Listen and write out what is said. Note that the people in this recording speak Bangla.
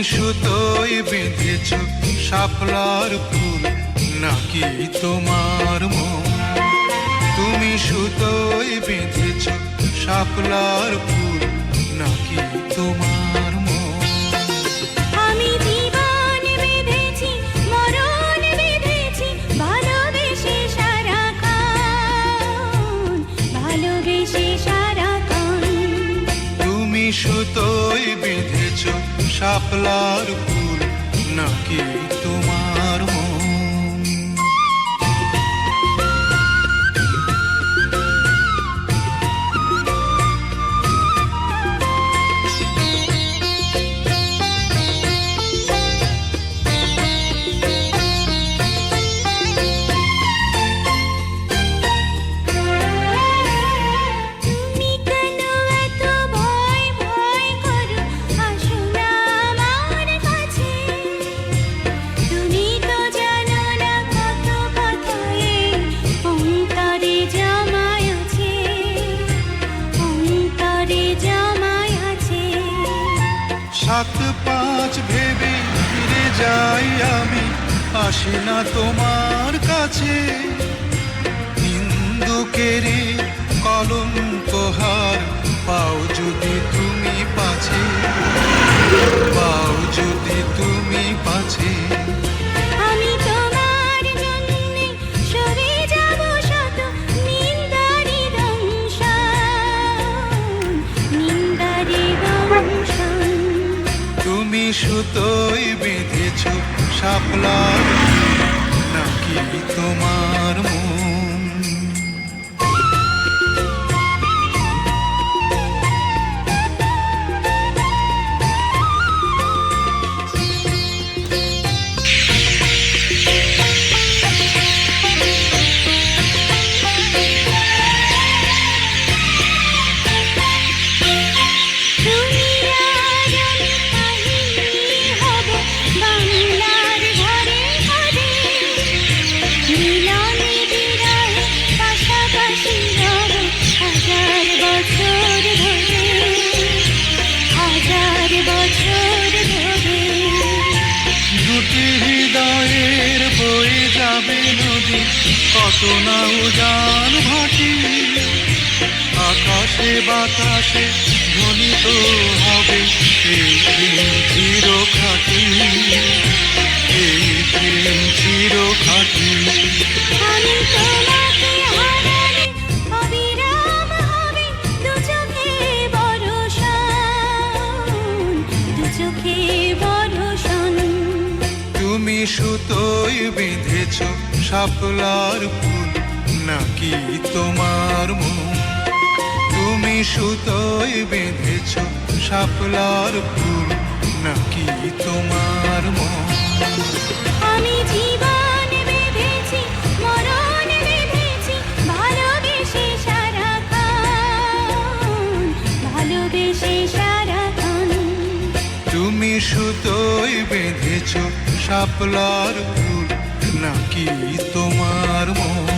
সুতোয় বেঁধেছ শাপলার ফুল নাকি তোমার মন? তুমি সুতোয় বেঁধেছ শাপলার ফুল নাকি তোমার মন? আমি জীবন বেঁধেছি, মরণ বেঁধেছি, ভালোবেসে সারাক্ষণ, ভালোবেসে সারাক্ষণ। তুমি সুতোয় বেঁধেছ শাপলার ফুল নাকি তোমার মন? তুমি কেন এত ভয় ভয় করো? আসো না আমার কাছে। তুমি তো জানো না কত কথা এই অন্তরে জমায় আছে, অন্তরে জমায় আছে। 7-5 ভেবে ফিরে যাই আমি, আসি না তোমার কাছে। নিন্দুকেরে কলঙ্কহার পাও যদি তুমি পাছে, পাও যদি তুমি পাছে। আমি তোমার জন্যে সরে যাব শত নিন্দারি দংশন, নিন্দারি দংশন। তুমি সুতোয় বেঁধেছ শাপলার ফুল নাকি তোমার মন? তুমি আর আমি কাহিনী হব বাংলার ঘরে ঘরে, মিলনে বিরহে পাশাপাশি রব হাজার বছর ধরে, হাজার বছর ধরে। দুটি হৃদয়ের বয়ে যাবে নদী, কত না উজান ভাটি। আকাশে বাতাসে ধ্বনিত হবে এই প্রেম চির খাটি, এই প্রেম চির খাটি। আমি তোমাকে হারালে অবিরাম হবে দু চোখে বর্ষণ, দু চোখে বর্ষণ। তুমি সুতোয় বেঁধেছ শাপলার ফুল নাকি তোমার মন? তুমি সুতোয় বেঁধেছ শাপলার ফুল নাকি তোমার মন? আমি জীবন বেঁধেছি, মরণ বেঁধেছি, ভালোবেসে সারাক্ষণ, ভালোবেসে সারাক্ষণ। তুমি সুতোয় বেঁধেছ শাপলার ফুল নাকি তোমার মন?